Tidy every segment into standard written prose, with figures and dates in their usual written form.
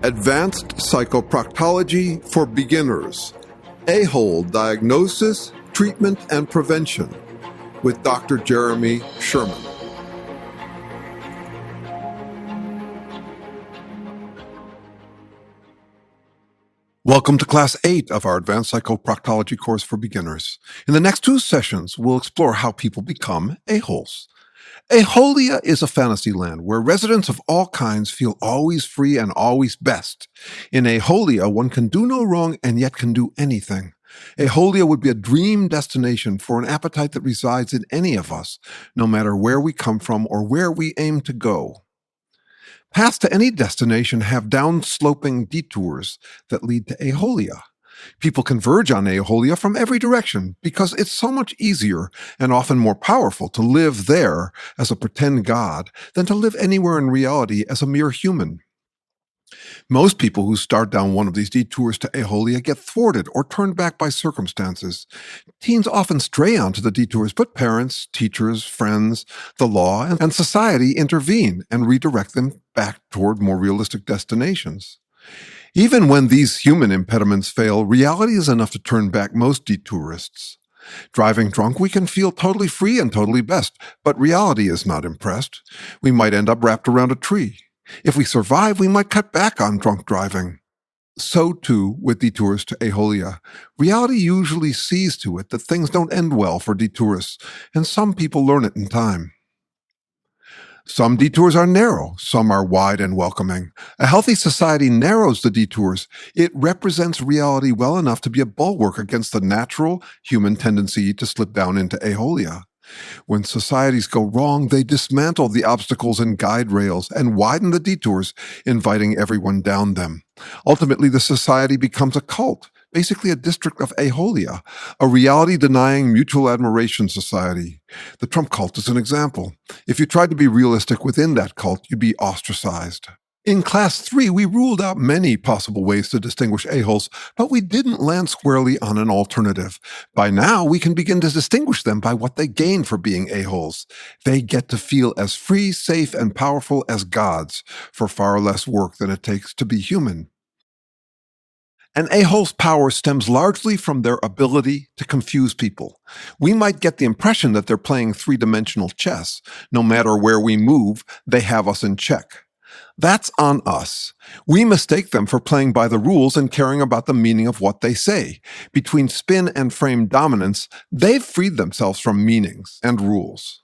Advanced Psychoproctology for Beginners. Ahole Diagnosis, Treatment, and Prevention with Dr. Jeremy Sherman. Welcome to Class 8 of our Advanced Psychoproctology course for beginners. In the next two sessions, we'll explore how people become aholes. Aholia is a fantasy land where residents of all kinds feel always free and always best. In Aholia, one can do no wrong and yet can do anything. Aholia would be a dream destination for an appetite that resides in any of us, no matter where we come from or where we aim to go. Paths to any destination have downsloping detours that lead to Aholia. People converge on Aholia from every direction because it's so much easier and often more powerful to live there as a pretend god than to live anywhere in reality as a mere human. Most people who start down one of these detours to Aholia get thwarted or turned back by circumstances. Teens often stray onto the detours, but parents, teachers, friends, the law, and society intervene and redirect them back toward more realistic destinations. Even when these human impediments fail, reality is enough to turn back most detourists. Driving drunk, we can feel totally free and totally best, but reality is not impressed. We might end up wrapped around a tree. If we survive, we might cut back on drunk driving. So too with detours to Aholia. Reality usually sees to it that things don't end well for detourists, and some people learn it in time. Some detours are narrow, some are wide and welcoming. A healthy society narrows the detours. It represents reality well enough to be a bulwark against the natural human tendency to slip down into Aholia. When societies go wrong, they dismantle the obstacles and guide rails and widen the detours, inviting everyone down them. Ultimately, the society becomes a cult, basically a district of Aholia, a reality-denying mutual admiration society. The Trump cult is an example. If you tried to be realistic within that cult, you'd be ostracized. In Class 3, we ruled out many possible ways to distinguish aholes, but we didn't land squarely on an alternative. By now, we can begin to distinguish them by what they gain for being aholes. They get to feel as free, safe, and powerful as gods for far less work than it takes to be human. An ahole's power stems largely from their ability to confuse people. We might get the impression that they're playing three-dimensional chess. No matter where we move, they have us in check. That's on us. We mistake them for playing by the rules and caring about the meaning of what they say. Between spin and frame dominance, they've freed themselves from meanings and rules.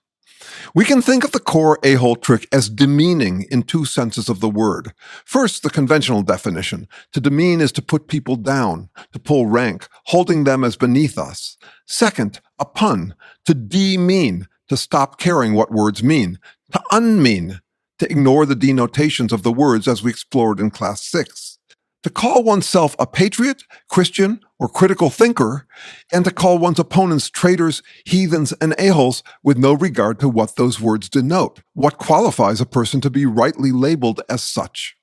We can think of the core ahole trick as demeaning in two senses of the word. First, the conventional definition. To demean is to put people down, to pull rank, holding them as beneath us. Second, a pun. To demean, to stop caring what words mean. To unmean, to ignore the denotations of the words as we explored in Class 6. To call oneself a patriot, Christian, or critical thinker, and to call one's opponents traitors, heathens, and aholes with no regard to what those words denote, what qualifies a person to be rightly labeled as such.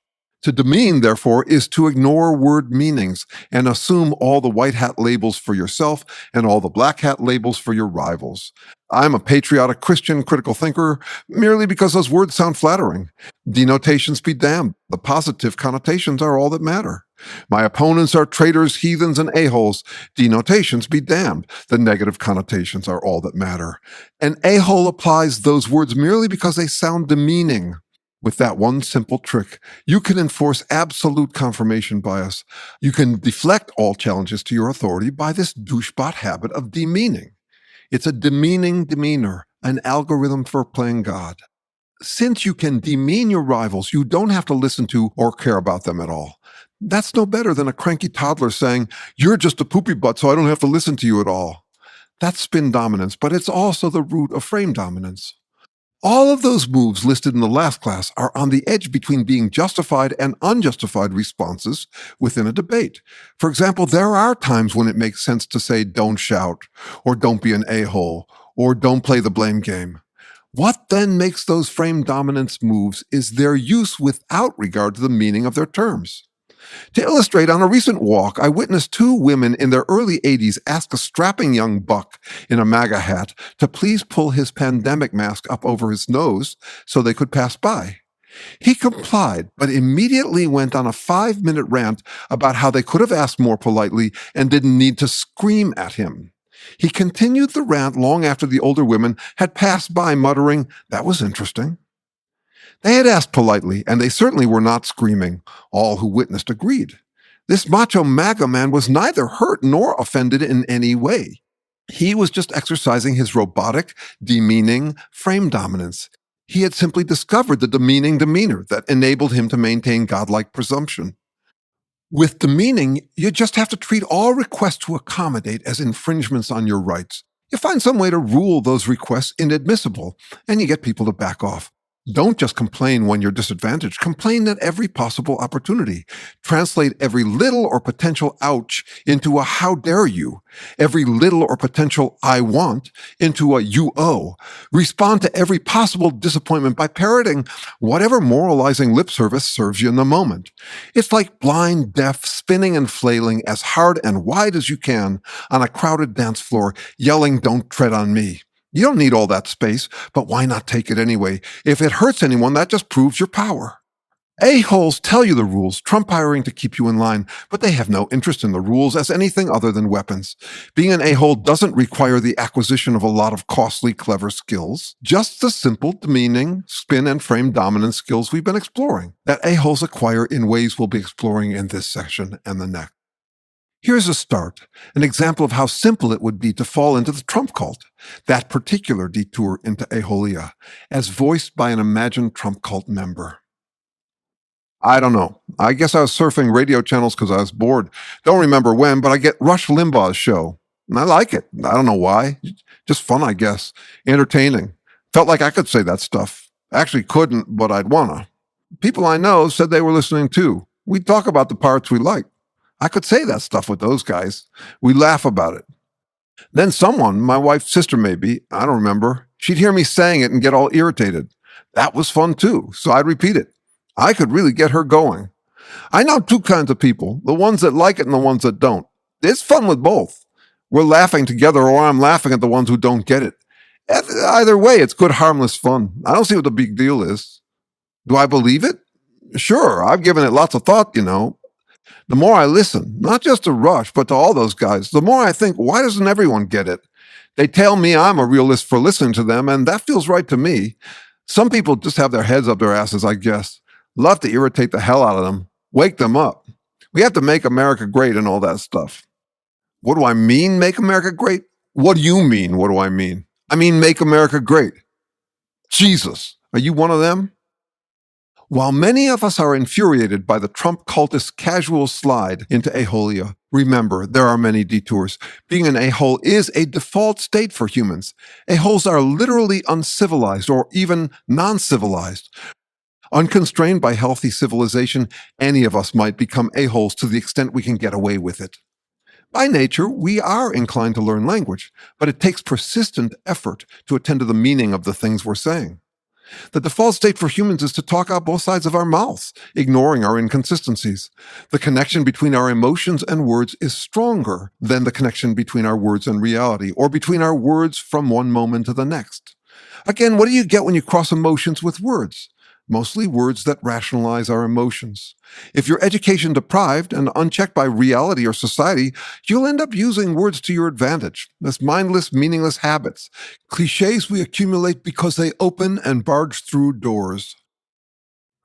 To demean, therefore, is to ignore word meanings and assume all the white hat labels for yourself and all the black hat labels for your rivals. I'm a patriotic Christian critical thinker merely because those words sound flattering. Denotations be damned. The positive connotations are all that matter. My opponents are traitors, heathens, and aholes. Denotations be damned. The negative connotations are all that matter. An ahole applies those words merely because they sound demeaning. With that one simple trick, you can enforce absolute confirmation bias. You can deflect all challenges to your authority by this douchebot habit of demeaning. It's a demeaning demeanor, an algorithm for playing God. Since you can demean your rivals, you don't have to listen to or care about them at all. That's no better than a cranky toddler saying, "You're just a poopy butt, so I don't have to listen to you at all." That's spin dominance, but it's also the root of frame dominance. All of those moves listed in the last class are on the edge between being justified and unjustified responses within a debate. For example, there are times when it makes sense to say don't shout, or don't be an a-hole, or don't play the blame game. What then makes those frame dominance moves is their use without regard to the meaning of their terms. To illustrate, on a recent walk, I witnessed two women in their early 80s ask a strapping young buck in a MAGA hat to please pull his pandemic mask up over his nose so they could pass by. He complied, but immediately went on a 5-minute rant about how they could have asked more politely and didn't need to scream at him. He continued the rant long after the older women had passed by, muttering, "That was interesting." They had asked politely, and they certainly were not screaming. All who witnessed agreed. This macho MAGA man was neither hurt nor offended in any way. He was just exercising his robotic, demeaning frame dominance. He had simply discovered the demeaning demeanor that enabled him to maintain godlike presumption. With demeaning, you just have to treat all requests to accommodate as infringements on your rights. You find some way to rule those requests inadmissible, and you get people to back off. Don't just complain when you're disadvantaged. Complain at every possible opportunity. Translate every little or potential ouch into a how dare you. Every little or potential I want into a you owe. Respond to every possible disappointment by parroting whatever moralizing lip service serves you in the moment. It's like blind, deaf, spinning and flailing as hard and wide as you can on a crowded dance floor, yelling, "Don't tread on me." You don't need all that space, but why not take it anyway? If it hurts anyone, that just proves your power. A-holes tell you the rules, trumpiring to keep you in line, but they have no interest in the rules as anything other than weapons. Being an a-hole doesn't require the acquisition of a lot of costly, clever skills, just the simple, demeaning, spin and frame dominance skills we've been exploring, that a-holes acquire in ways we'll be exploring in this session and the next. Here's a start, an example of how simple it would be to fall into the Trump cult, that particular detour into aholia, as voiced by an imagined Trump cult member. I don't know. I guess I was surfing radio channels because I was bored. Don't remember when, but I get Rush Limbaugh's show. And I like it. I don't know why. Just fun, I guess. Entertaining. Felt like I could say that stuff. Actually couldn't, but I'd wanna. People I know said they were listening too. We'd talk about the parts we liked. I could say that stuff with those guys. We laugh about it. Then someone, my wife's sister maybe, I don't remember, she'd hear me saying it and get all irritated. That was fun too, so I'd repeat it. I could really get her going. I know two kinds of people, the ones that like it and the ones that don't. It's fun with both. We're laughing together or I'm laughing at the ones who don't get it. Either way, it's good, harmless fun. I don't see what the big deal is. Do I believe it? Sure, I've given it lots of thought, you know. The more I listen, not just to Rush, but to all those guys, the more I think, why doesn't everyone get it? They tell me I'm a realist for listening to them, and that feels right to me. Some people just have their heads up their asses, I guess. Love to irritate the hell out of them. Wake them up. We have to make America great and all that stuff. What do I mean, make America great? What do you mean, what do I mean? I mean, make America great. Jesus, are you one of them? While many of us are infuriated by the Trump cultist casual slide into aholia, remember, there are many detours. Being an a-hole is a default state for humans. A-holes are literally uncivilized or even non-civilized. Unconstrained by healthy civilization, any of us might become a-holes to the extent we can get away with it. By nature, we are inclined to learn language, but it takes persistent effort to attend to the meaning of the things we're saying. The default state for humans is to talk out both sides of our mouths, ignoring our inconsistencies. The connection between our emotions and words is stronger than the connection between our words and reality, or between our words from one moment to the next. Again, what do you get when you cross emotions with words? Mostly words that rationalize our emotions. If you're education deprived and unchecked by reality or society, you'll end up using words to your advantage as mindless, meaningless habits, cliches we accumulate because they open and barge through doors.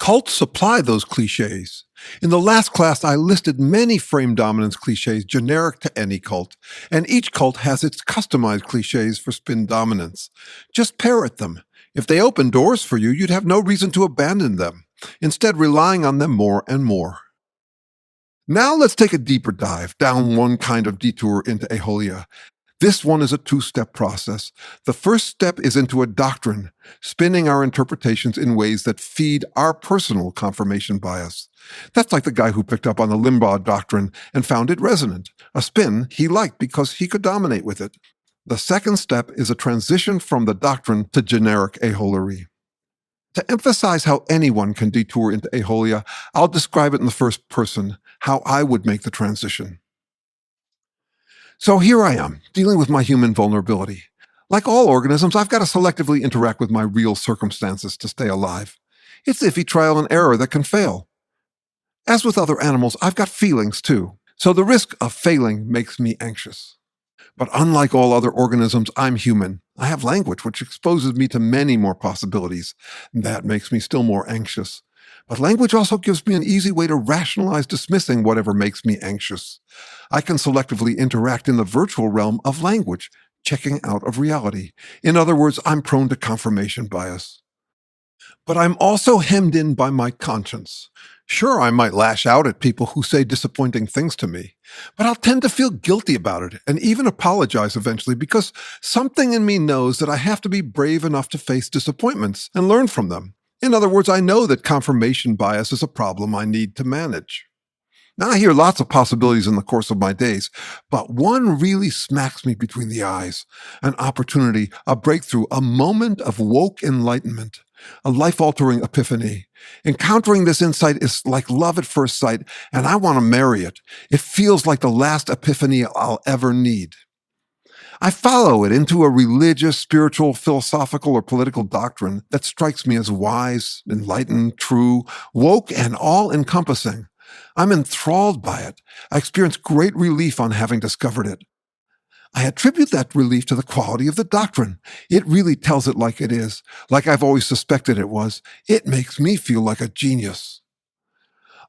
Cults supply those cliches. In the last class, I listed many frame dominance cliches generic to any cult, and each cult has its customized cliches for spin dominance. Just parrot them. If they open doors for you, you'd have no reason to abandon them, instead relying on them more and more. Now let's take a deeper dive down one kind of detour into aholia. This one is a two-step process. The first step is into a doctrine, spinning our interpretations in ways that feed our personal confirmation bias. That's like the guy who picked up on the Limbaugh doctrine and found it resonant, a spin he liked because he could dominate with it. The second step is a transition from the doctrine to generic aholery. To emphasize how anyone can detour into aholia, I'll describe it in the first person, how I would make the transition. So here I am, dealing with my human vulnerability. Like all organisms, I've got to selectively interact with my real circumstances to stay alive. It's iffy trial and error that can fail. As with other animals, I've got feelings too. So the risk of failing makes me anxious. But unlike all other organisms, I'm human. I have language, which exposes me to many more possibilities. That makes me still more anxious. But language also gives me an easy way to rationalize dismissing whatever makes me anxious. I can selectively interact in the virtual realm of language, checking out of reality. In other words, I'm prone to confirmation bias. But I'm also hemmed in by my conscience. Sure, I might lash out at people who say disappointing things to me, but I'll tend to feel guilty about it and even apologize eventually because something in me knows that I have to be brave enough to face disappointments and learn from them. In other words, I know that confirmation bias is a problem I need to manage. Now, I hear lots of possibilities in the course of my days, but one really smacks me between the eyes. An opportunity, a breakthrough, a moment of woke enlightenment, a life-altering epiphany. Encountering this insight is like love at first sight, and I want to marry it. It feels like the last epiphany I'll ever need. I follow it into a religious, spiritual, philosophical, or political doctrine that strikes me as wise, enlightened, true, woke, and all-encompassing. I'm enthralled by it. I experience great relief on having discovered it. I attribute that relief to the quality of the doctrine. It really tells it like it is, like I've always suspected it was. It makes me feel like a genius.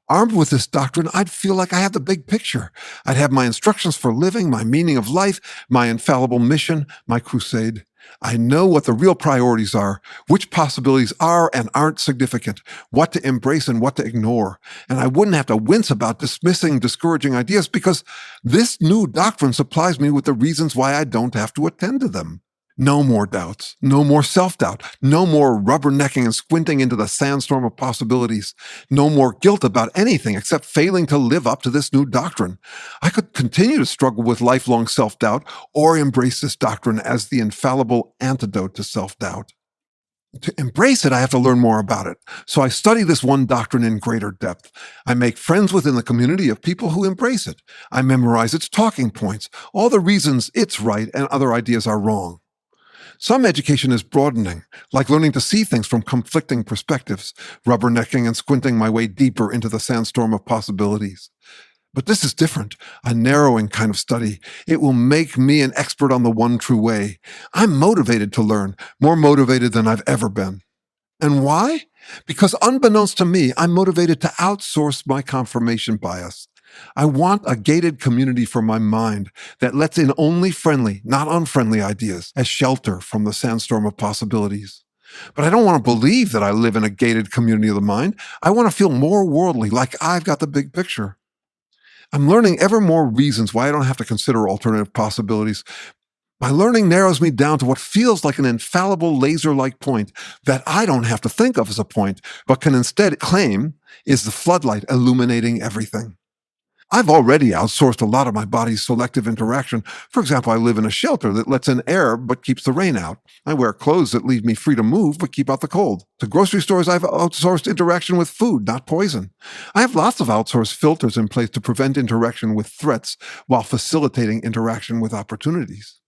Armed with this doctrine, I'd feel like I have the big picture. I'd have my instructions for living, my meaning of life, my infallible mission, my crusade. I know what the real priorities are, which possibilities are and aren't significant, what to embrace and what to ignore. And I wouldn't have to wince about dismissing discouraging ideas because this new doctrine supplies me with the reasons why I don't have to attend to them. No more doubts, no more self-doubt, no more rubbernecking and squinting into the sandstorm of possibilities, no more guilt about anything except failing to live up to this new doctrine. I could continue to struggle with lifelong self-doubt or embrace this doctrine as the infallible antidote to self-doubt. To embrace it, I have to learn more about it. So I study this one doctrine in greater depth. I make friends within the community of people who embrace it. I memorize its talking points, all the reasons it's right and other ideas are wrong. Some education is broadening, like learning to see things from conflicting perspectives, rubbernecking and squinting my way deeper into the sandstorm of possibilities. But this is different, a narrowing kind of study. It will make me an expert on the one true way. I'm motivated to learn, more motivated than I've ever been. And why? Because unbeknownst to me, I'm motivated to outsource my confirmation bias. I want a gated community for my mind that lets in only friendly, not unfriendly ideas as shelter from the sandstorm of possibilities. But I don't want to believe that I live in a gated community of the mind. I want to feel more worldly, like I've got the big picture. I'm learning ever more reasons why I don't have to consider alternative possibilities. My learning narrows me down to what feels like an infallible laser-like point that I don't have to think of as a point, but can instead claim is the floodlight illuminating everything. I've already outsourced a lot of my body's selective interaction. For example, I live in a shelter that lets in air but keeps the rain out. I wear clothes that leave me free to move but keep out the cold. To grocery stores, I've outsourced interaction with food, not poison. I have lots of outsourced filters in place to prevent interaction with threats while facilitating interaction with opportunities.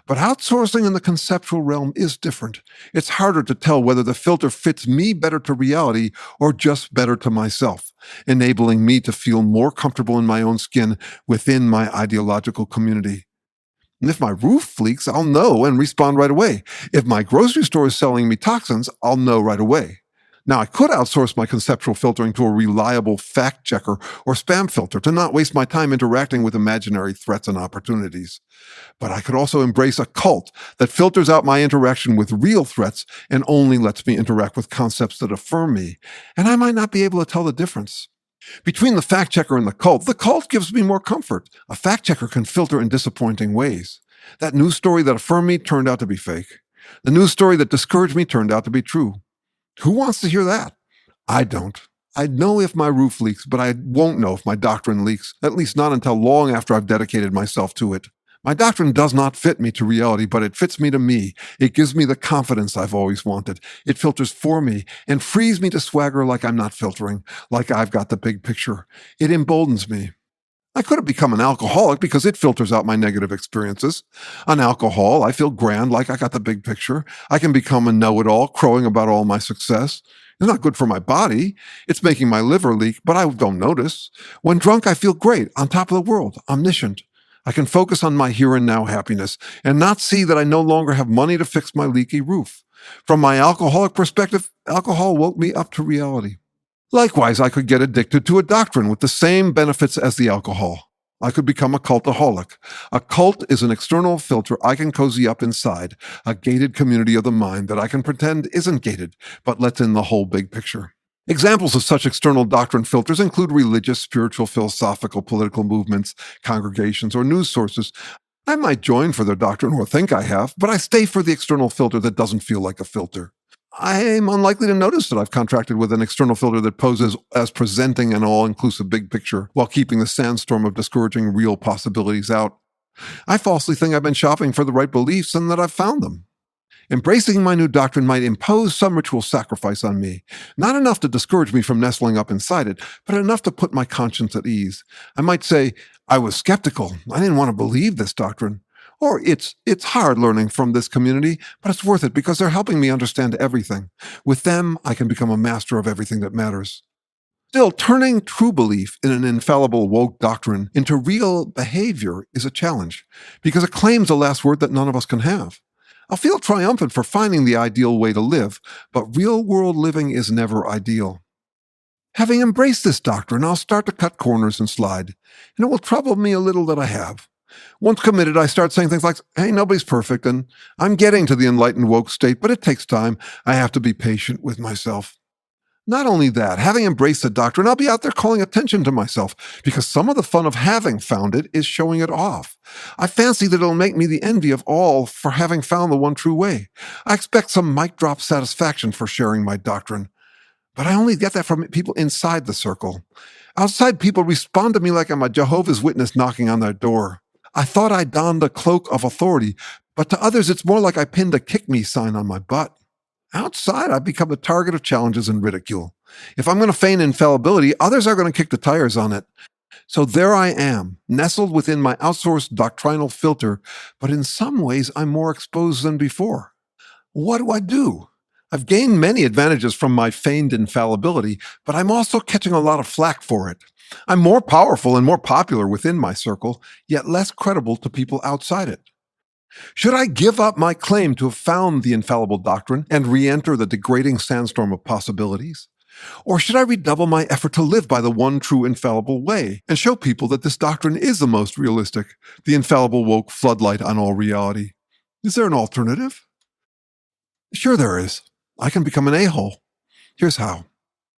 But outsourcing in the conceptual realm is different. It's harder to tell whether the filter fits me better to reality or just better to myself, enabling me to feel more comfortable in my own skin within my ideological community. And if my roof leaks, I'll know and respond right away. If my grocery store is selling me toxins, I'll know right away. Now, I could outsource my conceptual filtering to a reliable fact checker or spam filter to not waste my time interacting with imaginary threats and opportunities. But I could also embrace a cult that filters out my interaction with real threats and only lets me interact with concepts that affirm me, and I might not be able to tell the difference. Between the fact checker and the cult gives me more comfort. A fact checker can filter in disappointing ways. That news story that affirmed me turned out to be fake. The news story that discouraged me turned out to be true. Who wants to hear that? I don't. I'd know if my roof leaks, but I won't know if my doctrine leaks, at least not until long after I've dedicated myself to it. My doctrine does not fit me to reality, but it fits me to me. It gives me the confidence I've always wanted. It filters for me and frees me to swagger like I'm not filtering, like I've got the big picture. It emboldens me. I could have become an alcoholic because it filters out my negative experiences. On alcohol, I feel grand like I got the big picture. I can become a know-it-all, crowing about all my success. It's not good for my body. It's making my liver leak, but I don't notice. When drunk, I feel great, on top of the world, omniscient. I can focus on my here and now happiness and not see that I no longer have money to fix my leaky roof. From my alcoholic perspective, alcohol woke me up to reality. Likewise, I could get addicted to a doctrine with the same benefits as the alcohol. I could become a cultaholic. A cult is an external filter I can cozy up inside, a gated community of the mind that I can pretend isn't gated, but lets in the whole big picture. Examples of such external doctrine filters include religious, spiritual, philosophical, political movements, congregations, or news sources. I might join for their doctrine or think I have, but I stay for the external filter that doesn't feel like a filter. I am unlikely to notice that I've contracted with an external filter that poses as presenting an all-inclusive big picture while keeping the sandstorm of discouraging real possibilities out. I falsely think I've been shopping for the right beliefs and that I've found them. Embracing my new doctrine might impose some ritual sacrifice on me, not enough to discourage me from nestling up inside it, but enough to put my conscience at ease. I might say, I was skeptical. I didn't want to believe this doctrine. Or it's hard learning from this community, but it's worth it because they're helping me understand everything. With them, I can become a master of everything that matters. Still, turning true belief in an infallible woke doctrine into real behavior is a challenge because it claims a last word that none of us can have. I'll feel triumphant for finding the ideal way to live, but real-world living is never ideal. Having embraced this doctrine, I'll start to cut corners and slide, and it will trouble me a little that I have. Once committed, I start saying things like, hey, nobody's perfect, and I'm getting to the enlightened woke state, but it takes time. I have to be patient with myself. Not only that, having embraced the doctrine, I'll be out there calling attention to myself, because some of the fun of having found it is showing it off. I fancy that it'll make me the envy of all for having found the one true way. I expect some mic drop satisfaction for sharing my doctrine. But I only get that from people inside the circle. Outside, people respond to me like I'm a Jehovah's Witness knocking on their door. I thought I donned a cloak of authority, but to others it's more like I pinned a kick me sign on my butt. Outside, I've become the target of challenges and ridicule. If I'm going to feign infallibility, others are going to kick the tires on it. So there I am, nestled within my outsourced doctrinal filter, but in some ways I'm more exposed than before. What do? I've gained many advantages from my feigned infallibility, but I'm also catching a lot of flack for it. I'm more powerful and more popular within my circle, yet less credible to people outside it. Should I give up my claim to have found the infallible doctrine and re-enter the degrading sandstorm of possibilities? Or should I redouble my effort to live by the one true infallible way and show people that this doctrine is the most realistic, the infallible woke floodlight on all reality? Is there an alternative? Sure there is. I can become an a-hole. Here's how.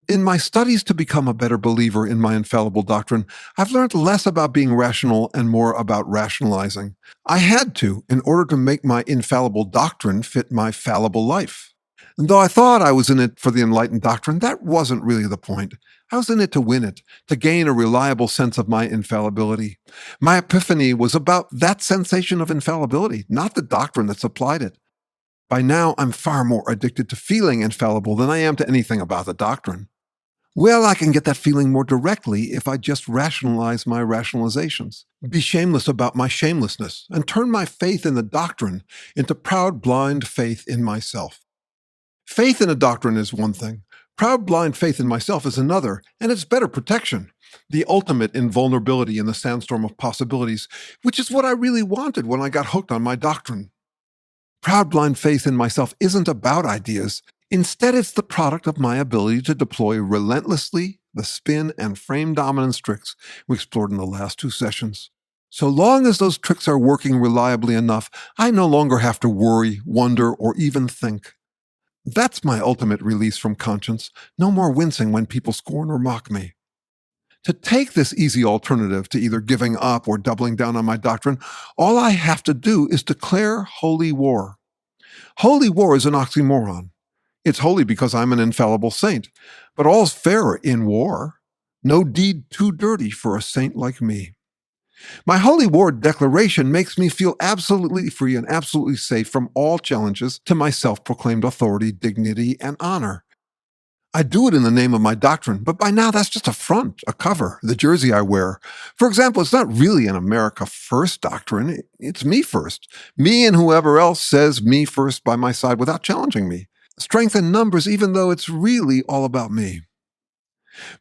In my studies to become a better believer in my infallible doctrine, I've learned less about being rational and more about rationalizing. I had to in order to make my infallible doctrine fit my fallible life. And though I thought I was in it for the enlightened doctrine, that wasn't really the point. I was in it to win it, to gain a reliable sense of my infallibility. My epiphany was about that sensation of infallibility, not the doctrine that supplied it. By now, I'm far more addicted to feeling infallible than I am to anything about the doctrine. Well, I can get that feeling more directly if I just rationalize my rationalizations, be shameless about my shamelessness, and turn my faith in the doctrine into proud, blind faith in myself. Faith in a doctrine is one thing. Proud, blind faith in myself is another, and it's better protection, the ultimate invulnerability in the sandstorm of possibilities, which is what I really wanted when I got hooked on my doctrine. Proud, blind faith in myself isn't about ideas. Instead, it's the product of my ability to deploy relentlessly the spin and frame dominance tricks we explored in the last two sessions. So long as those tricks are working reliably enough, I no longer have to worry, wonder, or even think. That's my ultimate release from conscience. No more wincing when people scorn or mock me. To take this easy alternative to either giving up or doubling down on my doctrine, all I have to do is declare holy war. Holy war is an oxymoron. It's holy because I'm an infallible saint, but all's fair in war. No deed too dirty for a saint like me. My holy war declaration makes me feel absolutely free and absolutely safe from all challenges to my self-proclaimed authority, dignity, and honor. I do it in the name of my doctrine, but by now that's just a front, a cover, the jersey I wear. For example, it's not really an America First doctrine. It's me first. Me and whoever else says me first by my side without challenging me. Strength in numbers, even though it's really all about me.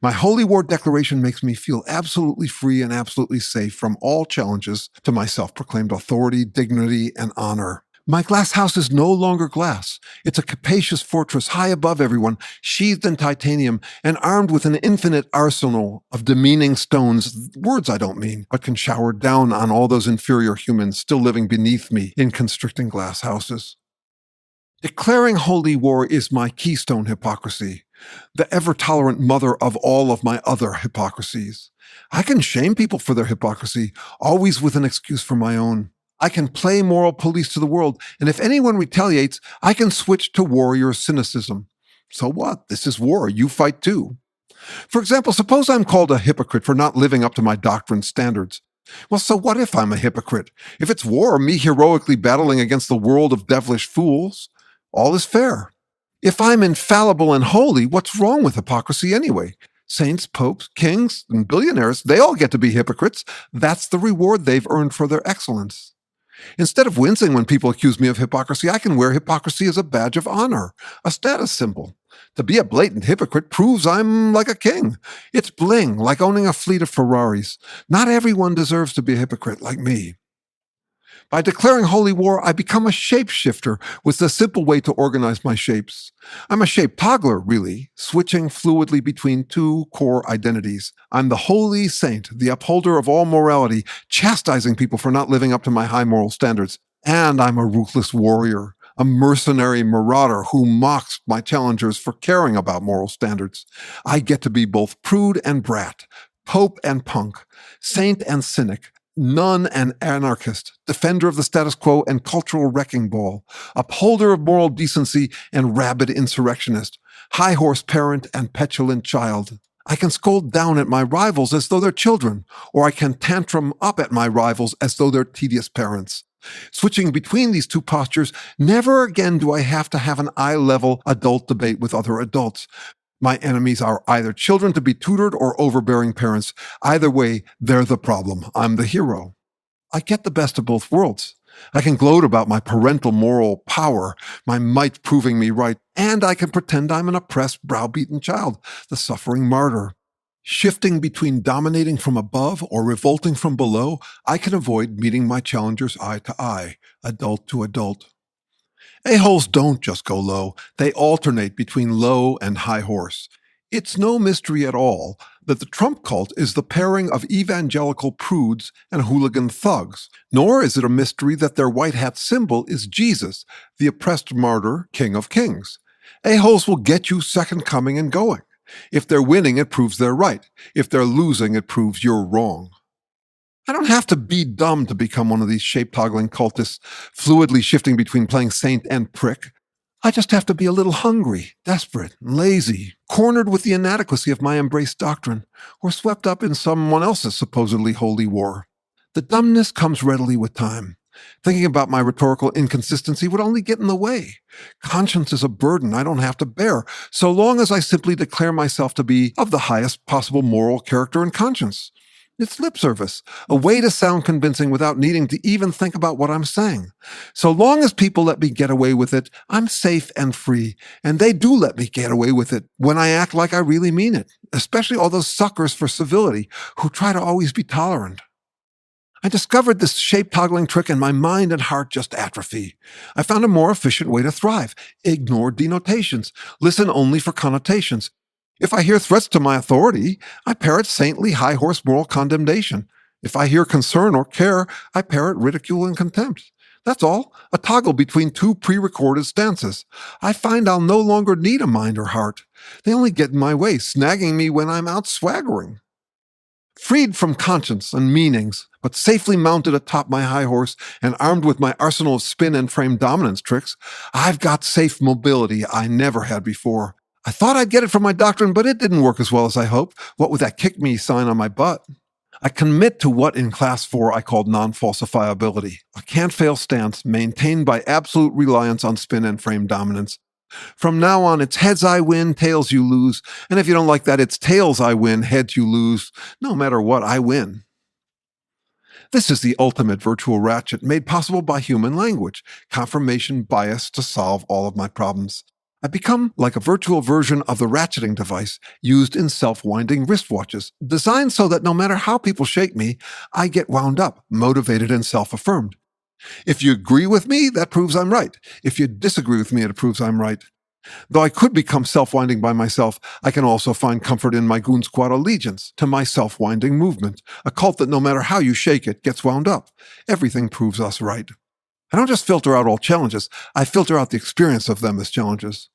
My holy war declaration makes me feel absolutely free and absolutely safe from all challenges to my self-proclaimed authority, dignity, and honor. My glass house is no longer glass. It's a capacious fortress high above everyone, sheathed in titanium and armed with an infinite arsenal of demeaning stones, words I don't mean, but can shower down on all those inferior humans still living beneath me in constricting glass houses. Declaring holy war is my keystone hypocrisy, the ever-tolerant mother of all of my other hypocrisies. I can shame people for their hypocrisy, always with an excuse for my own. I can play moral police to the world, and if anyone retaliates, I can switch to warrior cynicism. So what? This is war. You fight too. For example, suppose I'm called a hypocrite for not living up to my doctrine's standards. Well, so what if I'm a hypocrite? If it's war, me heroically battling against the world of devilish fools, all is fair. If I'm infallible and holy, what's wrong with hypocrisy anyway? Saints, popes, kings, and billionaires, they all get to be hypocrites. That's the reward they've earned for their excellence. Instead of wincing when people accuse me of hypocrisy, I can wear hypocrisy as a badge of honor, a status symbol. To be a blatant hypocrite proves I'm like a king. It's bling, like owning a fleet of Ferraris. Not everyone deserves to be a hypocrite like me. By declaring holy war, I become a shapeshifter with the simple way to organize my shapes. I'm a shape toggler, really, switching fluidly between two core identities. I'm the holy saint, the upholder of all morality, chastising people for not living up to my high moral standards. And I'm a ruthless warrior, a mercenary marauder who mocks my challengers for caring about moral standards. I get to be both prude and brat, pope and punk, saint and cynic, nun and anarchist, defender of the status quo and cultural wrecking ball, upholder of moral decency and rabid insurrectionist, high horse parent and petulant child. I can scold down at my rivals as though they're children, or I can tantrum up at my rivals as though they're tedious parents. Switching between these two postures, never again do I have to have an eye-level adult debate with other adults. My enemies are either children to be tutored or overbearing parents. Either way, they're the problem. I'm the hero. I get the best of both worlds. I can gloat about my parental moral power, my might proving me right, and I can pretend I'm an oppressed, browbeaten child, the suffering martyr. Shifting between dominating from above or revolting from below, I can avoid meeting my challengers eye to eye, adult to adult. Aholes don't just go low, they alternate between low and high horse. It's no mystery at all that the Trump cult is the pairing of evangelical prudes and hooligan thugs, nor is it a mystery that their white hat symbol is Jesus, the oppressed martyr, King of Kings. Aholes will get you second coming and going. If they're winning, it proves they're right. If they're losing, it proves you're wrong. I don't have to be dumb to become one of these shape-toggling cultists, fluidly shifting between playing saint and prick. I just have to be a little hungry, desperate, lazy, cornered with the inadequacy of my embraced doctrine, or swept up in someone else's supposedly holy war. The dumbness comes readily with time. Thinking about my rhetorical inconsistency would only get in the way. Conscience is a burden I don't have to bear, so long as I simply declare myself to be of the highest possible moral character and conscience. It's lip service, a way to sound convincing without needing to even think about what I'm saying. So long as people let me get away with it, I'm safe and free, and they do let me get away with it when I act like I really mean it, especially all those suckers for civility who try to always be tolerant. I discovered this shape-toggling trick and my mind and heart just atrophy. I found a more efficient way to thrive. Ignore denotations. Listen only for connotations. If I hear threats to my authority, I parrot saintly high-horse moral condemnation. If I hear concern or care, I parrot ridicule and contempt. That's all, a toggle between two pre-recorded stances. I find I'll no longer need a mind or heart. They only get in my way, snagging me when I'm out swaggering. Freed from conscience and meanings, but safely mounted atop my high horse and armed with my arsenal of spin and frame dominance tricks, I've got safe mobility I never had before. I thought I'd get it from my doctrine, but it didn't work as well as I hoped, what with that kick me sign on my butt. I commit to what in Class 4 I called non-falsifiability, a can't-fail stance maintained by absolute reliance on spin and frame dominance. From now on, it's heads I win, tails you lose, and if you don't like that, it's tails I win, heads you lose. No matter what, I win. This is the ultimate virtual ratchet made possible by human language, confirmation bias to solve all of my problems. I become like a virtual version of the ratcheting device used in self-winding wristwatches, designed so that no matter how people shake me, I get wound up, motivated, and self-affirmed. If you agree with me, that proves I'm right. If you disagree with me, it proves I'm right. Though I could become self-winding by myself, I can also find comfort in my Goon Squad allegiance to my self-winding movement, a cult that no matter how you shake it, gets wound up. Everything proves us right. I don't just filter out all challenges, I filter out the experience of them as challenges.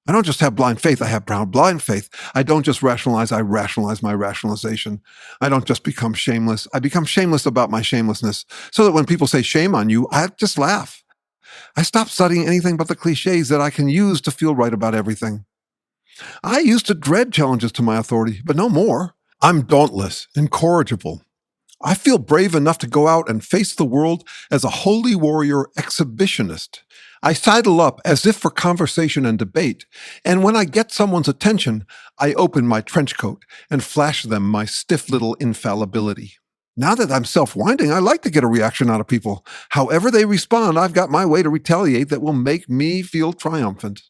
I don't just have blind faith, I have blind faith. I don't just rationalize, I rationalize my rationalization. I don't just become shameless, I become shameless about my shamelessness, so that when people say shame on you, I just laugh. I stop studying anything but the cliches that I can use to feel right about everything. I used to dread challenges to my authority, but no more. I'm dauntless, incorrigible. I feel brave enough to go out and face the world as a holy warrior exhibitionist. I sidle up as if for conversation and debate, and when I get someone's attention, I open my trench coat and flash them my stiff little infallibility. Now that I'm self-winding, I like to get a reaction out of people. However they respond, I've got my way to retaliate that will make me feel triumphant.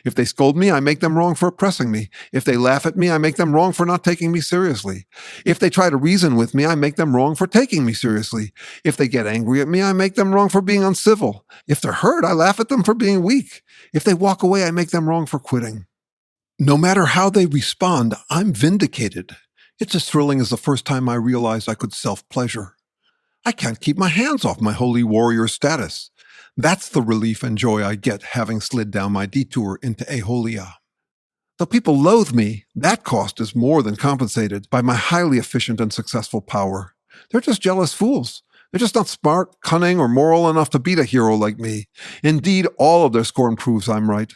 If they scold me, I make them wrong for oppressing me. If they laugh at me, I make them wrong for not taking me seriously. If they try to reason with me, I make them wrong for taking me seriously. If they get angry at me, I make them wrong for being uncivil. If they're hurt, I laugh at them for being weak. If they walk away, I make them wrong for quitting. No matter how they respond, I'm vindicated. It's as thrilling as the first time I realized I could self-pleasure. I can't keep my hands off my holy warrior status. That's the relief and joy I get having slid down my detour into aholia. Though people loathe me, that cost is more than compensated by my highly efficient and successful power. They're just jealous fools. They're just not smart, cunning, or moral enough to beat a hero like me. Indeed, all of their scorn proves I'm right.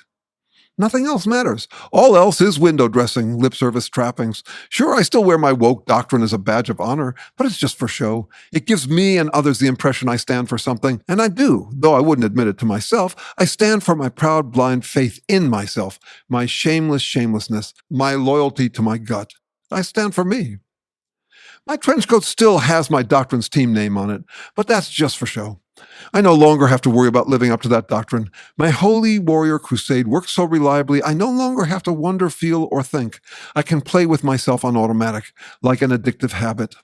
Nothing else matters. All else is window dressing, lip service trappings. Sure, I still wear my woke doctrine as a badge of honor, but it's just for show. It gives me and others the impression I stand for something, and I do, though I wouldn't admit it to myself. I stand for my proud, blind faith in myself, my shameless shamelessness, my loyalty to my gut. I stand for me. My trench coat still has my doctrine's team name on it, but that's just for show. I no longer have to worry about living up to that doctrine. My holy warrior crusade works so reliably, I no longer have to wonder, feel, or think. I can play with myself on automatic, like an addictive habit.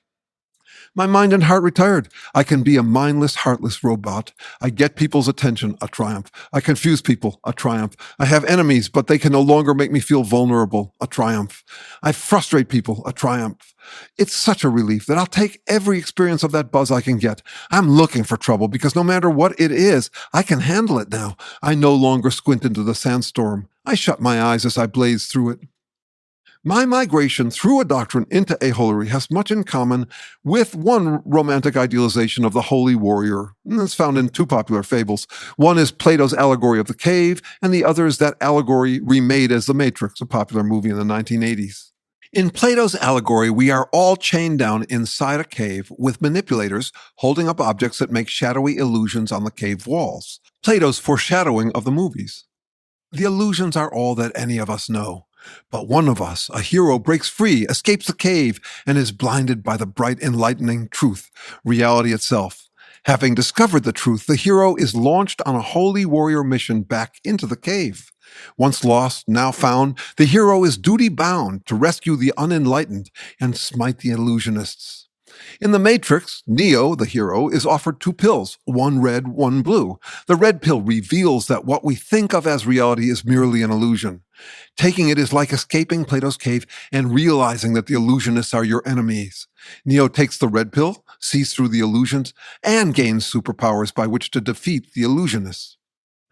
My mind and heart retired. I can be a mindless, heartless robot. I get people's attention, a triumph. I confuse people, a triumph. I have enemies, but they can no longer make me feel vulnerable, a triumph. I frustrate people, a triumph. It's such a relief that I'll take every experience of that buzz I can get. I'm looking for trouble because no matter what it is, I can handle it now. I no longer squint into the sandstorm. I shut my eyes as I blaze through it. My migration through a doctrine into aholery has much in common with one romantic idealization of the holy warrior that's found in two popular fables. One is Plato's allegory of the cave, and the other is that allegory remade as The Matrix, a popular movie in the 1980s. In Plato's allegory, we are all chained down inside a cave with manipulators holding up objects that make shadowy illusions on the cave walls. Plato's foreshadowing of the movies. The illusions are all that any of us know. But one of us, a hero, breaks free, escapes the cave, and is blinded by the bright, enlightening truth, reality itself. Having discovered the truth, the hero is launched on a holy warrior mission back into the cave. Once lost, now found, the hero is duty-bound to rescue the unenlightened and smite the illusionists. In The Matrix, Neo, the hero, is offered two pills, one red, one blue. The red pill reveals that what we think of as reality is merely an illusion. Taking it is like escaping Plato's cave and realizing that the illusionists are your enemies. Neo takes the red pill, sees through the illusions, and gains superpowers by which to defeat the illusionists.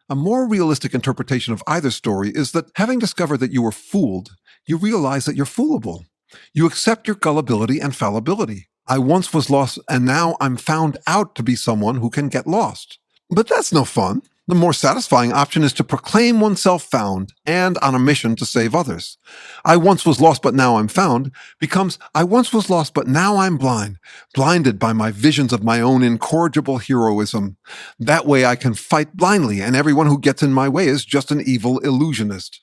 A more realistic interpretation of either story is that having discovered that you were fooled, you realize that you're foolable. You accept your gullibility and fallibility. I once was lost, and now I'm found out to be someone who can get lost. But that's no fun. The more satisfying option is to proclaim oneself found and on a mission to save others. I once was lost, but now I'm found becomes I once was lost, but now I'm blind, blinded by my visions of my own incorrigible heroism. That way I can fight blindly, and everyone who gets in my way is just an evil illusionist.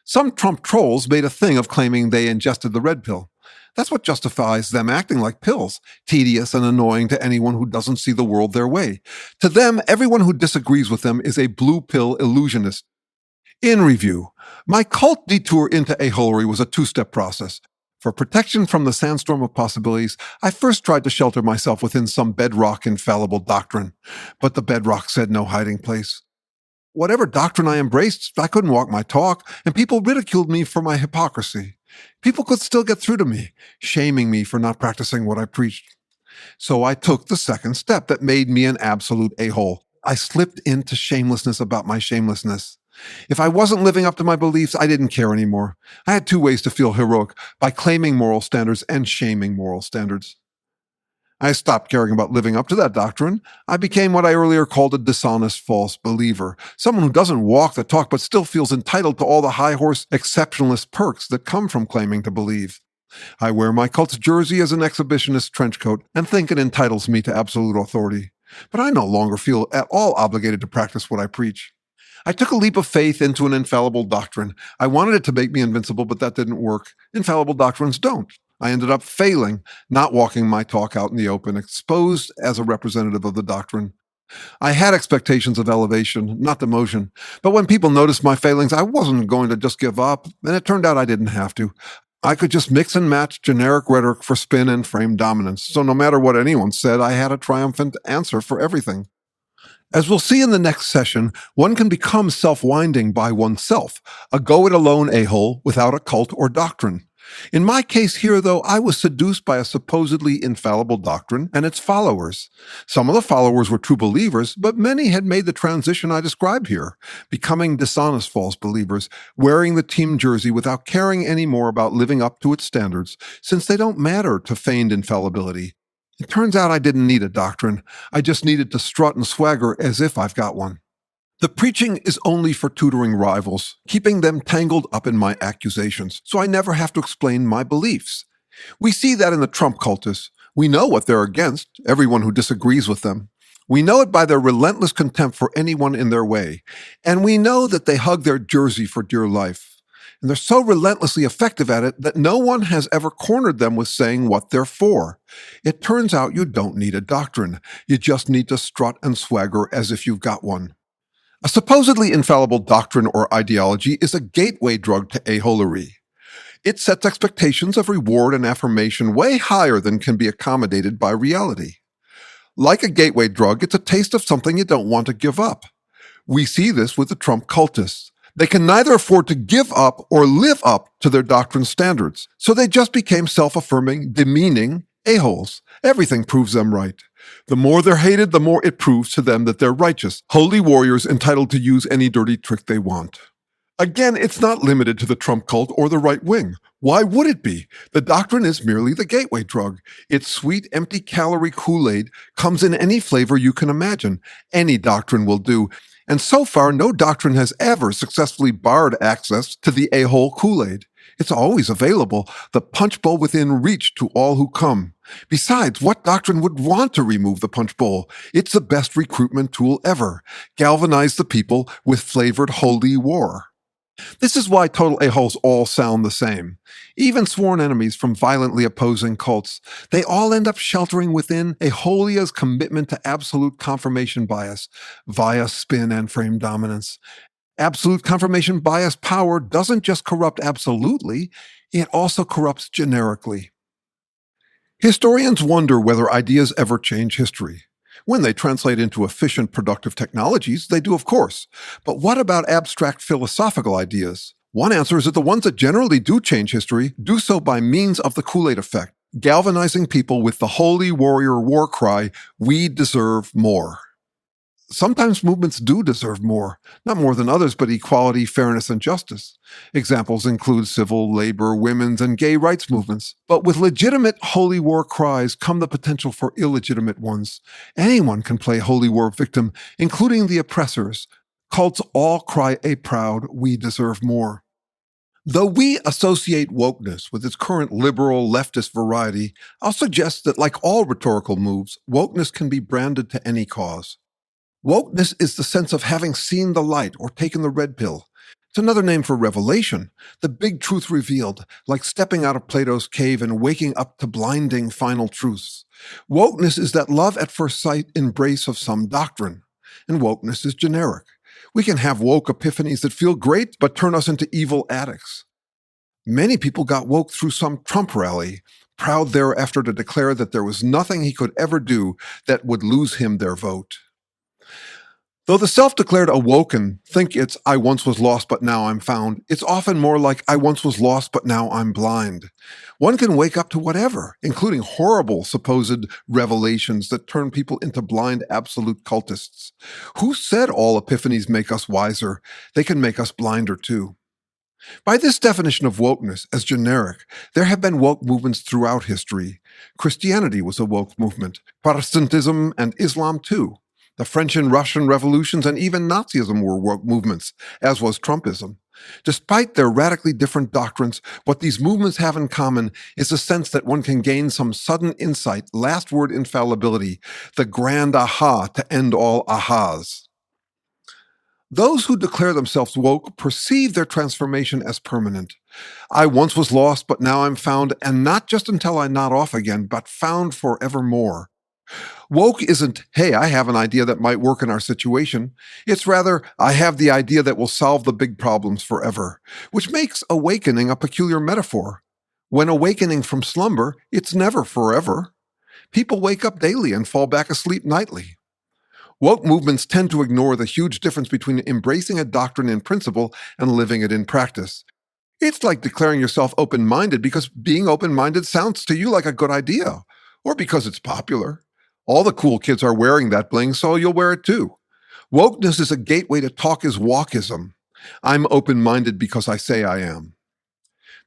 Some Trump trolls made a thing of claiming they ingested the red pill. That's what justifies them acting like pills, tedious and annoying to anyone who doesn't see the world their way. To them, everyone who disagrees with them is a blue pill illusionist. In review, my cult detour into aholery was a two-step process. For protection from the sandstorm of possibilities, I first tried to shelter myself within some bedrock infallible doctrine, but the bedrock said no hiding place. Whatever doctrine I embraced, I couldn't walk my talk, and people ridiculed me for my hypocrisy. People could still get through to me, shaming me for not practicing what I preached. So I took the second step that made me an absolute a-hole. I slipped into shamelessness about my shamelessness. If I wasn't living up to my beliefs, I didn't care anymore. I had two ways to feel heroic, by claiming moral standards and shaming moral standards. I stopped caring about living up to that doctrine. I became what I earlier called a dishonest false believer, someone who doesn't walk the talk but still feels entitled to all the high horse exceptionalist perks that come from claiming to believe. I wear my cult's jersey as an exhibitionist trench coat and think it entitles me to absolute authority. But I no longer feel at all obligated to practice what I preach. I took a leap of faith into an infallible doctrine. I wanted it to make me invincible, but that didn't work. Infallible doctrines don't. I ended up failing, not walking my talk out in the open, exposed as a representative of the doctrine. I had expectations of elevation, not demotion. But when people noticed my failings, I wasn't going to just give up, and it turned out I didn't have to. I could just mix and match generic rhetoric for spin and frame dominance, so no matter what anyone said, I had a triumphant answer for everything. As we'll see in the next session, one can become self-winding by oneself, a go-it-alone a-hole without a cult or doctrine. In my case here, though, I was seduced by a supposedly infallible doctrine and its followers. Some of the followers were true believers, but many had made the transition I describe here, becoming dishonest false believers, wearing the team jersey without caring any more about living up to its standards, since they don't matter to feigned infallibility. It turns out I didn't need a doctrine. I just needed to strut and swagger as if I've got one. The preaching is only for tutoring rivals, keeping them tangled up in my accusations, so I never have to explain my beliefs. We see that in the Trump cultists. We know what they're against, everyone who disagrees with them. We know it by their relentless contempt for anyone in their way. And we know that they hug their jersey for dear life. And they're so relentlessly effective at it that no one has ever cornered them with saying what they're for. It turns out you don't need a doctrine. You just need to strut and swagger as if you've got one. A supposedly infallible doctrine or ideology is a gateway drug to aholery. It sets expectations of reward and affirmation way higher than can be accommodated by reality. Like a gateway drug, it's a taste of something you don't want to give up. We see this with the Trump cultists. They can neither afford to give up or live up to their doctrine standards, so they just became self-affirming, demeaning aholes. Everything proves them right. The more they're hated, the more it proves to them that they're righteous, holy warriors entitled to use any dirty trick they want. Again, it's not limited to the Trump cult or the right wing. Why would it be? The doctrine is merely the gateway drug. Its sweet, empty-calorie Kool-Aid comes in any flavor you can imagine. Any doctrine will do. And so far, no doctrine has ever successfully barred access to the a-hole Kool-Aid. It's always available, the punch bowl within reach to all who come. Besides, what doctrine would want to remove the punch bowl? It's the best recruitment tool ever. Galvanize the people with flavored holy war. This is why total a-holes all sound the same. Even sworn enemies from violently opposing cults, they all end up sheltering within aholia's commitment to absolute confirmation bias via spin and frame dominance. Absolute confirmation bias power doesn't just corrupt absolutely, it also corrupts generically. Historians wonder whether ideas ever change history. When they translate into efficient, productive technologies, they do, of course. But what about abstract philosophical ideas? One answer is that the ones that generally do change history do so by means of the Kool-Aid effect, galvanizing people with the holy warrior war cry, "We deserve more." Sometimes movements do deserve more, not more than others, but equality, fairness, and justice. Examples include civil, labor, women's, and gay rights movements. But with legitimate holy war cries come the potential for illegitimate ones. Anyone can play holy war victim, including the oppressors. Cults all cry a proud, "We deserve more." Though we associate wokeness with its current liberal leftist variety, I'll suggest that like all rhetorical moves, wokeness can be branded to any cause. Wokeness is the sense of having seen the light or taken the red pill. It's another name for revelation, the big truth revealed, like stepping out of Plato's cave and waking up to blinding final truths. Wokeness is that love at first sight embrace of some doctrine, and wokeness is generic. We can have woke epiphanies that feel great but turn us into evil addicts. Many people got woke through some Trump rally, proud thereafter to declare that there was nothing he could ever do that would lose him their vote. Though the self-declared awoken think it's "I once was lost, but now I'm found," it's often more like "I once was lost, but now I'm blind." One can wake up to whatever, including horrible supposed revelations that turn people into blind absolute cultists. Who said all epiphanies make us wiser? They can make us blinder too. By this definition of wokeness as generic, there have been woke movements throughout history. Christianity was a woke movement, Protestantism and Islam too. The French and Russian revolutions and even Nazism were woke movements, as was Trumpism. Despite their radically different doctrines, what these movements have in common is a sense that one can gain some sudden insight, last word infallibility, the grand aha to end all ahas. Those who declare themselves woke perceive their transformation as permanent. I once was lost, but now I'm found, and not just until I nod off again, but found forevermore. Woke isn't, "Hey, I have an idea that might work in our situation." It's rather, "I have the idea that will solve the big problems forever," which makes awakening a peculiar metaphor. When awakening from slumber, it's never forever. People wake up daily and fall back asleep nightly. Woke movements tend to ignore the huge difference between embracing a doctrine in principle and living it in practice. It's like declaring yourself open-minded because being open-minded sounds to you like a good idea, or because it's popular. All the cool kids are wearing that bling, so you'll wear it too. Wokeness is a gateway to talk is walkism. I'm open-minded because I say I am.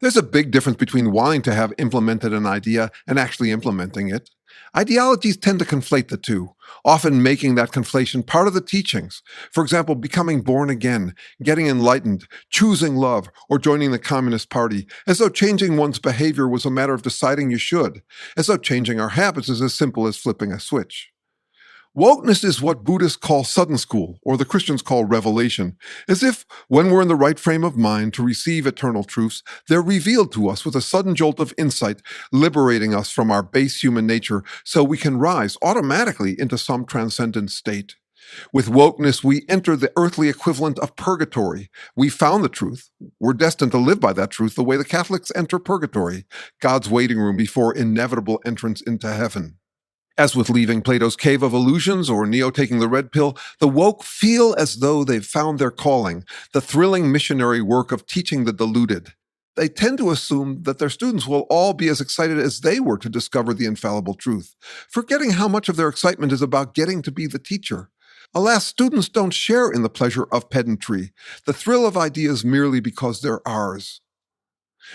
There's a big difference between wanting to have implemented an idea and actually implementing it. Ideologies tend to conflate the two, often making that conflation part of the teachings. For example, becoming born again, getting enlightened, choosing love, or joining the Communist Party, as though changing one's behavior was a matter of deciding you should, as though changing our habits is as simple as flipping a switch. Wokeness is what Buddhists call sudden school, or the Christians call revelation, as if, when we're in the right frame of mind to receive eternal truths, they're revealed to us with a sudden jolt of insight, liberating us from our base human nature so we can rise automatically into some transcendent state. With wokeness, we enter the earthly equivalent of purgatory. We found the truth. We're destined to live by that truth the way the Catholics enter purgatory, God's waiting room before inevitable entrance into heaven. As with leaving Plato's cave of illusions or Neo taking the red pill, the woke feel as though they've found their calling, the thrilling missionary work of teaching the deluded. They tend to assume that their students will all be as excited as they were to discover the infallible truth, forgetting how much of their excitement is about getting to be the teacher. Alas, students don't share in the pleasure of pedantry, the thrill of ideas merely because they're ours.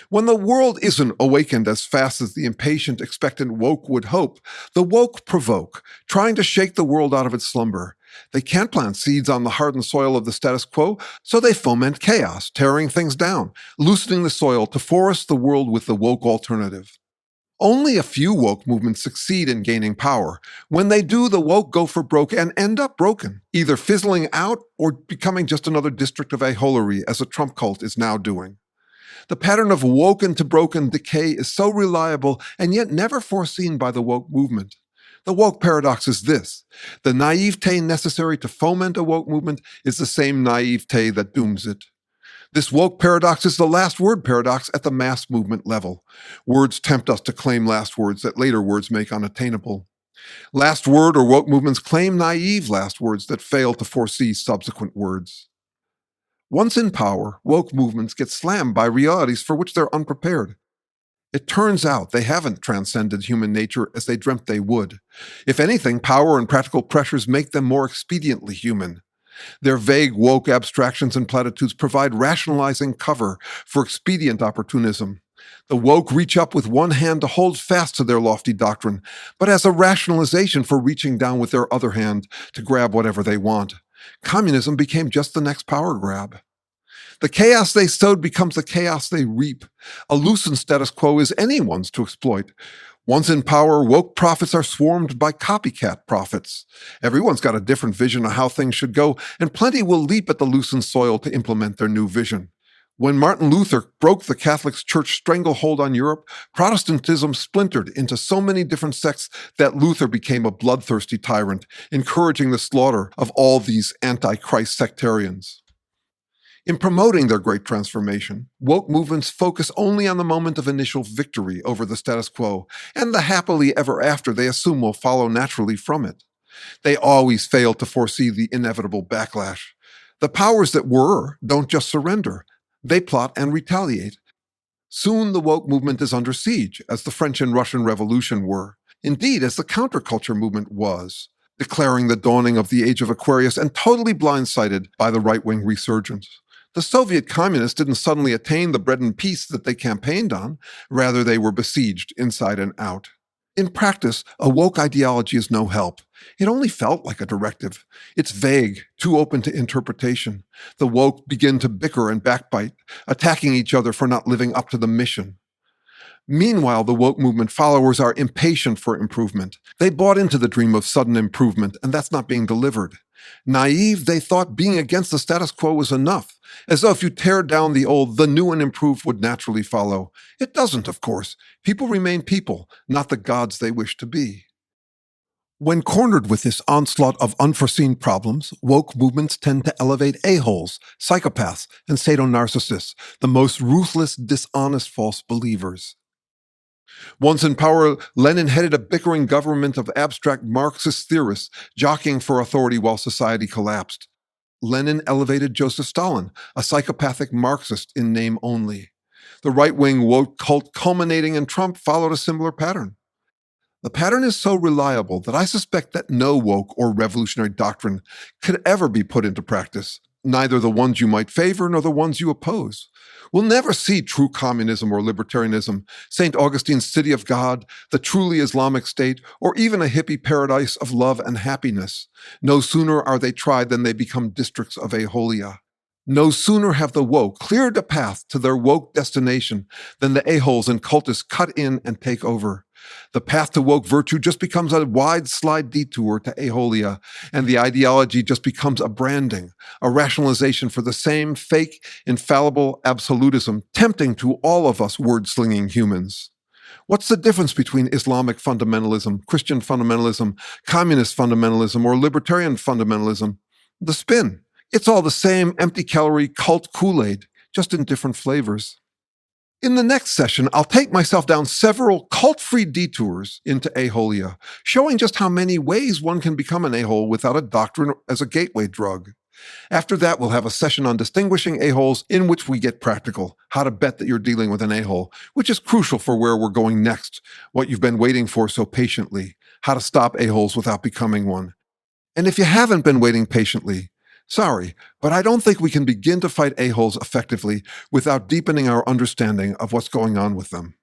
When the world isn't awakened as fast as the impatient, expectant woke would hope, the woke provoke, trying to shake the world out of its slumber. They can't plant seeds on the hardened soil of the status quo, so they foment chaos, tearing things down, loosening the soil to forest the world with the woke alternative. Only a few woke movements succeed in gaining power. When they do, the woke go for broke and end up broken, either fizzling out or becoming just another district of aholery, as a Trump cult is now doing. The pattern of woken to broken decay is so reliable and yet never foreseen by the woke movement. The woke paradox is this: the naivete necessary to foment a woke movement is the same naivete that dooms it. This woke paradox is the last word paradox at the mass movement level. Words tempt us to claim last words that later words make unattainable. Last word or woke movements claim naive last words that fail to foresee subsequent words. Once in power, woke movements get slammed by realities for which they're unprepared. It turns out they haven't transcended human nature as they dreamt they would. If anything, power and practical pressures make them more expediently human. Their vague woke abstractions and platitudes provide rationalizing cover for expedient opportunism. The woke reach up with one hand to hold fast to their lofty doctrine, but as a rationalization for reaching down with their other hand to grab whatever they want. Communism became just the next power grab. The chaos they sowed becomes the chaos they reap. A loosened status quo is anyone's to exploit. Once in power, woke prophets are swarmed by copycat prophets. Everyone's got a different vision of how things should go, and plenty will leap at the loosened soil to implement their new vision. When Martin Luther broke the Catholic Church stranglehold on Europe, Protestantism splintered into so many different sects that Luther became a bloodthirsty tyrant, encouraging the slaughter of all these anti-Christ sectarians. In promoting their great transformation, woke movements focus only on the moment of initial victory over the status quo and the happily ever after they assume will follow naturally from it. They always fail to foresee the inevitable backlash. The powers that were don't just surrender. They plot and retaliate. Soon the woke movement is under siege, as the French and Russian Revolution were. Indeed, as the counterculture movement was, declaring the dawning of the age of Aquarius and totally blindsided by the right-wing resurgence. The Soviet communists didn't suddenly attain the bread and peace that they campaigned on. Rather, they were besieged inside and out. In practice, a woke ideology is no help. It only felt like a directive. It's vague, too open to interpretation. The woke begin to bicker and backbite, attacking each other for not living up to the mission. Meanwhile, the woke movement followers are impatient for improvement. They bought into the dream of sudden improvement, and that's not being delivered. Naive, they thought being against the status quo was enough, as though if you tear down the old, the new and improved would naturally follow. It doesn't, of course. People remain people, not the gods they wish to be. When cornered with this onslaught of unforeseen problems, woke movements tend to elevate aholes, psychopaths, and sado-narcissists, the most ruthless, dishonest false believers. Once in power, Lenin headed a bickering government of abstract Marxist theorists jockeying for authority while society collapsed. Lenin elevated Joseph Stalin, a psychopathic Marxist in name only. The right-wing woke cult culminating in Trump followed a similar pattern. The pattern is so reliable that I suspect that no woke or revolutionary doctrine could ever be put into practice, neither the ones you might favor nor the ones you oppose. We'll never see true communism or libertarianism, St. Augustine's city of God, the truly Islamic state, or even a hippie paradise of love and happiness. No sooner are they tried than they become districts of aholia. No sooner have the woke cleared a path to their woke destination than the aholes and cultists cut in and take over. The path to woke virtue just becomes a wide slide detour to aholia, and the ideology just becomes a branding, a rationalization for the same fake, infallible absolutism tempting to all of us word-slinging humans. What's the difference between Islamic fundamentalism, Christian fundamentalism, communist fundamentalism, or libertarian fundamentalism? The spin. It's all the same empty-calorie cult Kool-Aid, just in different flavors. In the next session, I'll take myself down several cult-free detours into aholia, showing just how many ways one can become an a-hole without a doctrine as a gateway drug. After that, we'll have a session on distinguishing a-holes in which we get practical, how to bet that you're dealing with an a-hole, which is crucial for where we're going next, what you've been waiting for so patiently, how to stop a-holes without becoming one. And if you haven't been waiting patiently, sorry, but I don't think we can begin to fight a-holes effectively without deepening our understanding of what's going on with them.